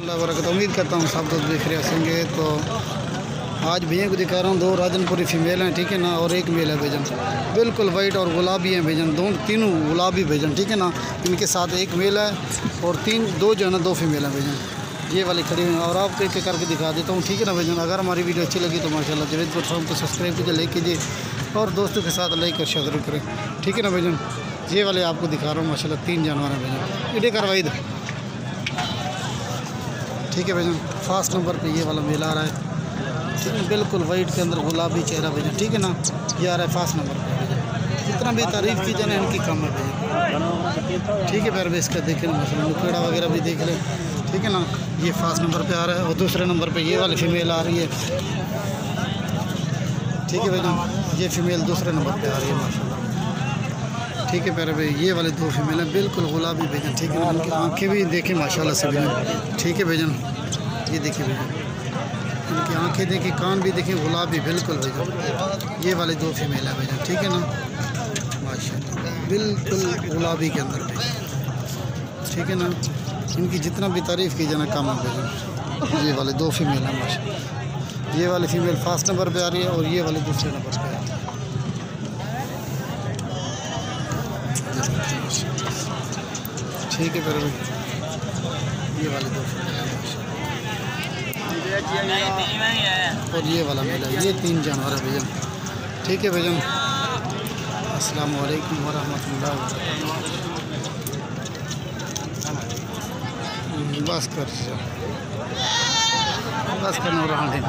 अल्लाह बरकत। उम्मीद करता हूँ सब दोस्त देख रहे होंगे। तो आज भैया को दिखा रहा हूँ, 2 राजनपुरी फीमेल हैं, ठीक है ना, और 1 मेल है भेजन। बिल्कुल वाइट और गुलाबी हैं भेजन, तीनों गुलाबी भेजन, ठीक है ना। इनके साथ 1 मेल है और 2 जो है ना 2 फीमेल हैं भेजन। ये वाली खड़ी हुई हैं और आपको एक करके दिखा देता हूँ, ठीक है ना भेजन। अगर हमारी वीडियो अच्छी लगी तो माशाल्लाह जवेद को सब्सक्राइब कीजिए, लाइक कीजिए और दोस्तों के साथ लाइक और शेयर जरूर करें, ठीक है ना भेजन। ये वाले आपको दिखा रहा हूँ माशाल्लाह 3 जानवर हैं भेजन। इडे करवाई दो, ठीक है भैया। फास्ट नंबर पे ये वाला मेल आ रहा है, ठीक है, बिल्कुल वाइट के अंदर गुलाबी चेहरा भैया, ठीक है ना। ये आ रहा है फास्ट नंबर पे भैया। जितना भी तारीफ़ की जाए इनकी कम है भैया, ठीक है। फिर भी इसका देखें मसला मुकेड़ा वगैरह भी देख लें, ठीक है ना। ये फास्ट नंबर पे आ रहा है और दूसरे नंबर पे ये वाली फीमेल आ रही है, ठीक है भैया। ये फीमेल दूसरे नंबर पे आ रही है माशाल्लाह, ठीक है प्यारे भाई। ये वाले 2 फीमेल हैं बिल्कुल गुलाबी भेजन, ठीक है। उनकी आँखें भी देखें माशाल्लाह से भेजन, ठीक है भेजन। ये देखिए भेजन, इनकी आँखें देखिए, कान भी देखिए गुलाबी बिल्कुल भेजन। ये वाले 2 फीमेल हैं भेजन, ठीक है ना, माशाल्लाह बिल्कुल गुलाबी के अंदर भेजन, ठीक है ना। इनकी जितना भी तारीफ़ की जाए कम है भेजन। ये वाले 2 फीमेल हैं माशाल्लाह। ये वाली फीमेल फास्ट नंबर पर आ रही है और ये वाले दूसरे नंबर पर आ रही है, ठीक है फिर भाई। ये वाले 2 और ये वाला मिला, ये 3 जानवर है भैया, ठीक है भैया। अस्सलाम वालेकुम वरहमतुल्लाह वबरकातुहू। बस करना रहा है।